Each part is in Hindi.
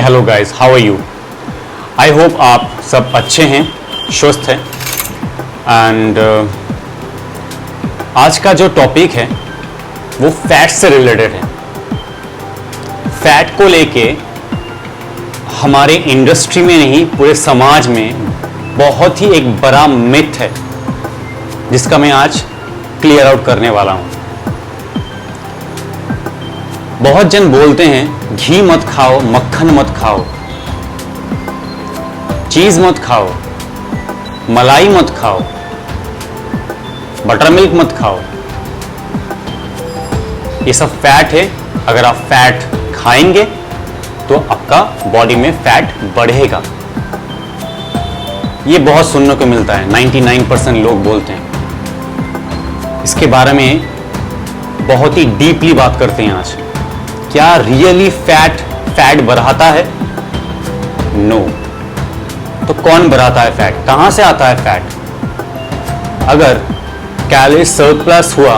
Hello guys, how are you? I hope आप सब अच्छे हैं, स्वस्थ हैं। एंड आज का जो टॉपिक है वो फैट से रिलेटेड है। फैट को लेके हमारे इंडस्ट्री में नहीं, पूरे समाज में बहुत ही एक बड़ा मिथ है जिसका मैं आज क्लियर आउट करने वाला हूं। बहुत जन बोलते हैं घी मत खाओ, मक्खन मत खाओ, चीज मत खाओ, मलाई मत खाओ, बटर मिल्क मत खाओ। ये सब फैट है। अगर आप फैट खाएंगे तो आपका बॉडी में फैट बढ़ेगा। ये बहुत सुनने को मिलता है, 99% लोग बोलते हैं। इसके बारे में बहुत ही डीपली बात करते हैं आज। क्या रियली फैट बढ़ाता है? नो। तो कौन बढ़ाता है फैट? कहां से आता है फैट? अगर कैलोरी सरप्लस हुआ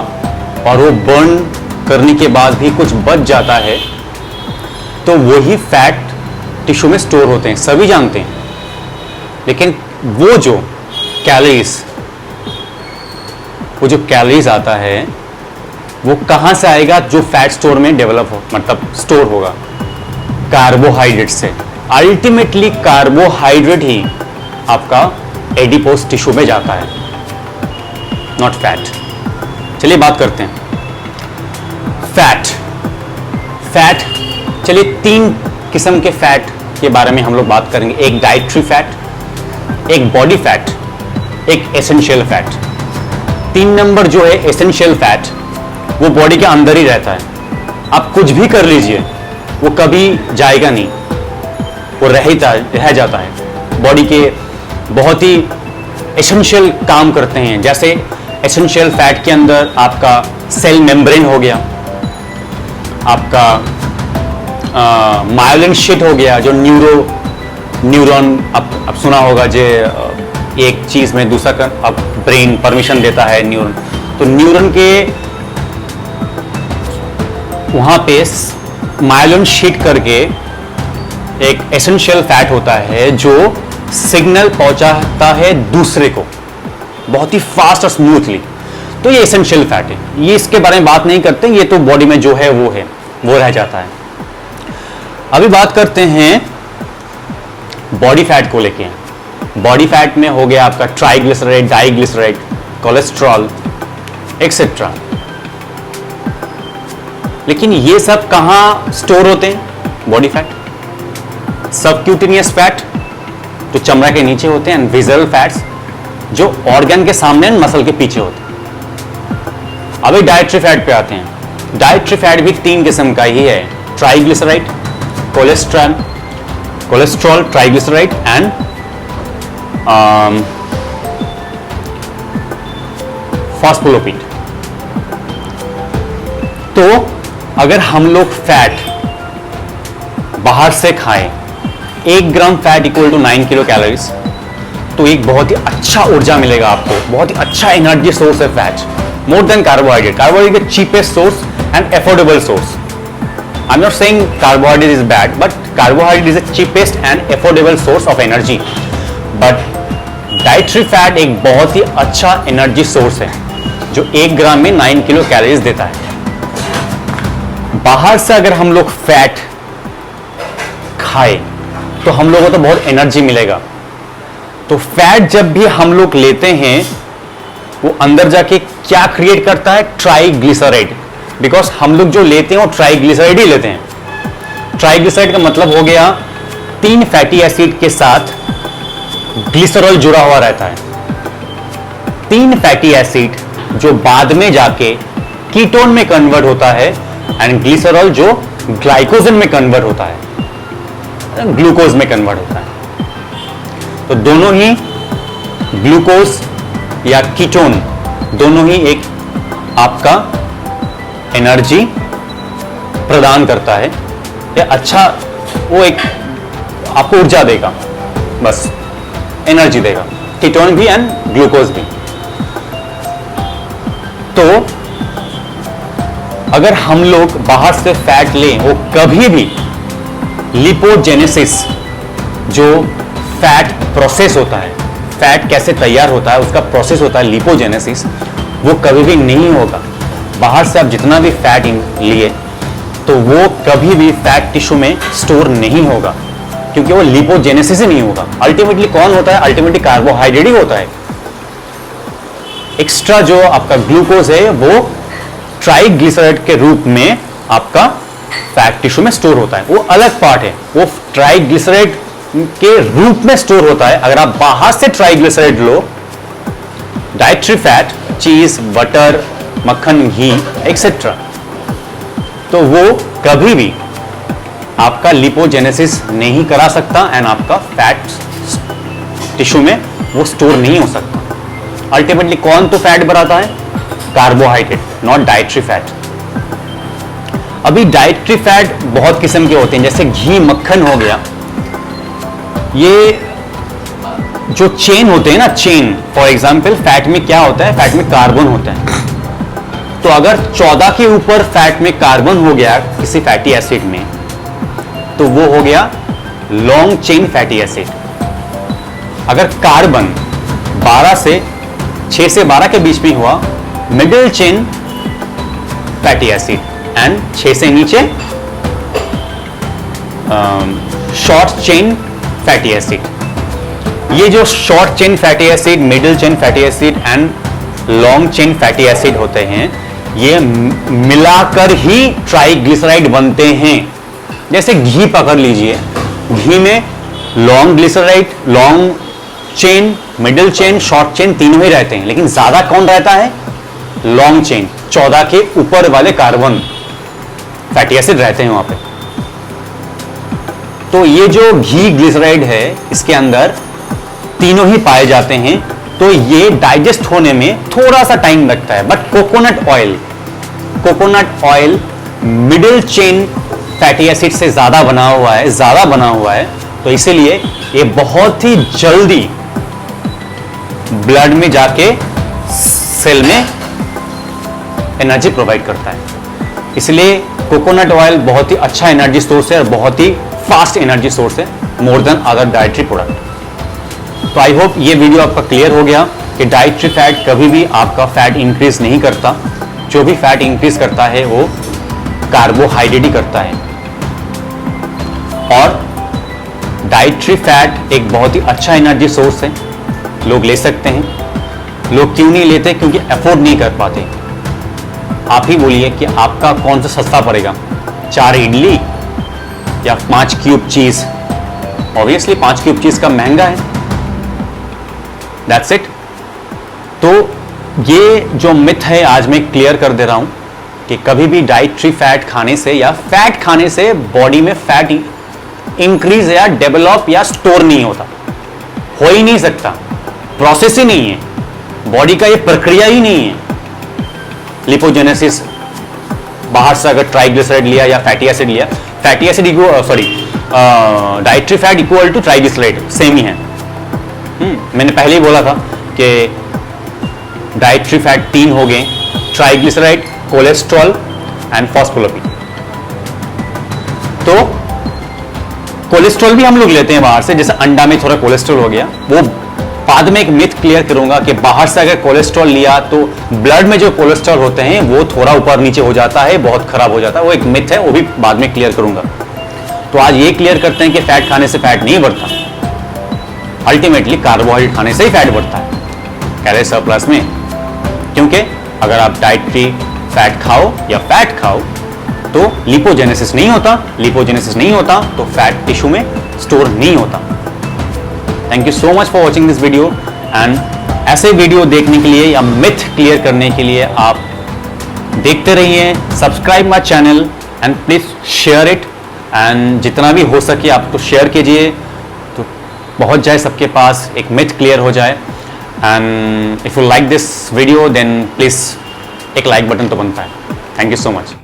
और वो बर्न करने के बाद भी कुछ बच जाता है तो वही फैट टिश्यू में स्टोर होते हैं, सभी जानते हैं। लेकिन वो जो कैलोरीज आता है वो कहां से आएगा? जो फैट स्टोर में डेवलप हो, मतलब स्टोर होगा कार्बोहाइड्रेट से। अल्टीमेटली कार्बोहाइड्रेट ही आपका एडिपोज टिश्यू में जाता है, नॉट फैट। चलिए बात करते हैं फैट। चलिए 3 किस्म के फैट के बारे में हम लोग बात करेंगे। एक डाइटरी फैट, एक बॉडी फैट, एक एसेंशियल फैट। 3 नंबर जो है एसेंशियल फैट, वो बॉडी के अंदर ही रहता है। आप कुछ भी कर लीजिए वो कभी जाएगा नहीं, वो रह जाता है। बॉडी के बहुत ही एसेंशियल काम करते हैं। जैसे एसेंशियल फैट के अंदर आपका सेल मेम्ब्रेन हो गया, आपका मायोलिन शीट हो गया, जो न्यूरॉन आप सुना होगा, जो एक चीज में दूसरा का अब ब्रेन परमिशन देता है न्यूरॉन। तो न्यूरॉन के वहां पे मायोलिन शीट करके एक एसेंशियल फैट होता है जो सिग्नल पहुंचाता है दूसरे को बहुत ही फास्ट और स्मूथली। तो ये एसेंशियल फैट है। ये इसके बारे में बात नहीं करते, ये तो बॉडी में जो है वो रह जाता है। अभी बात करते हैं बॉडी फैट को लेके। बॉडी फैट में हो गया आपका ट्राइग्लिसराइड, डाइग्लिसराइड, कोलेस्ट्रॉल एक्सेट्रा। लेकिन ये सब कहां स्टोर होते हैं? Body fat. सबक्यूटेनियस फैट जो चमड़ा के नीचे होते हैं, विजरल फैट्स जो ऑर्गन के सामने मसल के पीछे होते हैं। अभी डाइटरी फैट पे आते हैं। डाइटरी फैट भी 3 किस्म का ही है, triglyceride, cholesterol, triglyceride and phospholipid. तो अगर हम लोग फैट बाहर से खाएं, 1 gram fat equal to 9 kilo calories, तो एक बहुत ही अच्छा ऊर्जा मिलेगा आपको, बहुत ही अच्छा एनर्जी सोर्स है fat, more than carbohydrate. Carbohydrate cheapest source and affordable source. I am not saying carbohydrate is bad, but carbohydrate is the cheapest and affordable source of energy. But dietary fat एक बहुत ही अच्छा एनर्जी सोर्स है जो 1 ग्राम में 9 किलो कैलोरीज देता है। बाहर से अगर हम लोग फैट खाए तो हम लोगों को तो बहुत एनर्जी मिलेगा। तो फैट जब भी हम लोग लेते हैं वो अंदर जाके क्या क्रिएट करता है? ट्राइग्लिसराइड। बिकॉज हम लोग जो लेते हैं वो ट्राइग्लिसराइड ही लेते हैं। ट्राइग्लिसराइड का मतलब हो गया 3 फैटी एसिड के साथ ग्लिसरॉल जुड़ा हुआ रहता है। 3 फैटी एसिड जो बाद में जाके कीटोन में कन्वर्ट होता है एंड ग्लिसरॉल जो ग्लाइकोजन में कन्वर्ट होता है, ग्लूकोज में कन्वर्ट होता है। तो दोनों ही ग्लूकोज या कीटोन दोनों ही एक आपका एनर्जी प्रदान करता है, या अच्छा वो एक आपको ऊर्जा देगा, बस एनर्जी देगा, कीटोन भी एंड ग्लूकोज भी। तो अगर हम लोग बाहर से फैट लें, वो कभी भी लिपोजेनेसिस जो फैट प्रोसेस होता है, फैट कैसे तैयार होता है उसका प्रोसेस होता है लिपोजेनेसिस, वो कभी भी नहीं होगा। बाहर से आप जितना भी फैट लिए तो वो कभी भी फैट टिश्यू में स्टोर नहीं होगा, क्योंकि वो लिपोजेनेसिस ही नहीं होगा। अल्टीमेटली कौन होता है? अल्टीमेटली कार्बोहाइड्रेट ही होता है। एक्स्ट्रा जो आपका ग्लूकोज है वो ट्राइग्लिसराइड के रूप में आपका फैट टिश्यू में स्टोर होता है, वो अलग पार्ट है, वो ट्राइग्लिसराइड के रूप में स्टोर होता है। अगर आप बाहर से ट्राइग्लिसराइड लो, डाइटरी फैट, चीज, बटर, मक्खन, घी एक्सेट्रा, तो वो कभी भी आपका लिपोजेनेसिस नहीं करा सकता एंड आपका फैट टिश्यू में वो स्टोर नहीं हो सकता। अल्टीमेटली कौन तो फैट बनाता है? Carbohydrate, not dietary fat. अभी डाइटरी फैट बहुत किस्म के होते हैं, जैसे घी, मक्खन हो गया, ये जो चेन होते हैं ना, चेन, फॉर एग्जाम्पल फैट में क्या होता है? फैट में कार्बन होता है। तो अगर 14 के ऊपर फैट में कार्बन हो गया किसी फैटी एसिड में, तो वो हो गया लॉन्ग चेन फैटी एसिड। अगर कार्बन 6 से 12 के बीच में हुआ, middle chain fatty acid, and 6 से नीचे शॉर्ट चेन फैटी एसिड। ये जो short chain fatty acid, middle chain fatty acid and long chain fatty acid होते हैं, ये मिलाकर ही ट्राइग्लिसराइड बनते हैं। जैसे घी पकड़ लीजिए, घी में long glyceride, long chain, middle chain, short chain तीनों ही रहते हैं, लेकिन ज्यादा कौन रहता है? लॉन्ग चेन, 14 के ऊपर वाले कार्बन फैटी एसिड रहते हैं वहां पे। तो ये जो घी ग्लिसराइड है, इसके अंदर तीनों ही पाए जाते हैं, तो ये डाइजेस्ट होने में थोड़ा सा टाइम लगता है। But coconut oil middle chain fatty acid से ज्यादा बना हुआ है, तो इसीलिए ये बहुत ही जल्दी ब्लड में जाके सेल में एनर्जी प्रोवाइड करता है। इसलिए कोकोनट ऑयल बहुत ही अच्छा एनर्जी सोर्स है और बहुत ही फास्ट एनर्जी सोर्स है, more than other dietary product. तो आई होप ये वीडियो आपका क्लियर हो गया कि डाइटरी फैट कभी भी आपका फैट इंक्रीज नहीं करता। जो भी फैट इंक्रीज करता है वो कार्बोहाइड्रेट ही करता है। और डाइटरी फैट एक बहुत ही अच्छा एनर्जी सोर्स है, लोग ले सकते हैं। लोग क्यों नहीं लेते? क्योंकि अफोर्ड नहीं कर पाते। आप ही बोलिए कि आपका कौन सा सस्ता पड़ेगा, 4 इडली या 5 क्यूब चीज? ऑब्वियसली 5 क्यूब चीज का महंगा है। That's it. तो ये जो मिथ है आज मैं क्लियर कर दे रहा हूं कि कभी भी डाइटरी फैट खाने से या फैट खाने से बॉडी में फैट इंक्रीज या डेवलप या स्टोर नहीं होता, हो ही नहीं सकता, प्रोसेस ही नहीं है, बॉडी का ये प्रक्रिया ही नहीं है। लिपोजेनेसिस, बाहर से अगर ट्राइग्लिसराइड लिया या फैटी एसिड लिया, fatty acid dietary fat equal to triglyceride same ही है। मैंने पहले ही बोला था कि डाइटरी फैट 3 हो गए, ट्राइग्लिसराइड, कोलेस्ट्रॉल एंड फॉस्फोलिपिड। तो कोलेस्ट्रॉल भी हम लोग लेते हैं बाहर से, जैसे अंडा में थोड़ा कोलेस्ट्रॉल हो गया, वो बाद में एक मिथ क्लियर करूंगा कि बाहर से अगर कोलेस्ट्रॉल लिया तो ब्लड में जो कोलेस्ट्रॉल होते हैं वो थोड़ा ऊपर नीचे हो जाता है, बहुत खराब हो जाता है, वो एक मिथ है, वो भी बाद में क्लियर करूंगा। तो आज ये क्लियर करते हैं कि फैट खाने से फैट नहीं बढ़ता, अल्टीमेटली कार्बोहाइड्रेट खाने से ही फैट बढ़ता है कैलोरी सरप्लस में। क्योंकि अगर आप डाइटरी फैट खाओ या फैट खाओ तो लिपोजेनेसिस नहीं होता, तो फैट टिश्यू में स्टोर नहीं होता। Thank you so much for watching this video, and ऐसे वीडियो देखने के लिए या मिथ क्लियर करने के लिए आप देखते रहिए, subscribe my channel and please share it, and जितना भी हो सके आप तो शेयर कीजिए, तो पहुंच जाए सबके पास, एक मिथ क्लियर हो जाए। And if you like this video then please एक लाइक बटन तो बनता है। Thank you so much.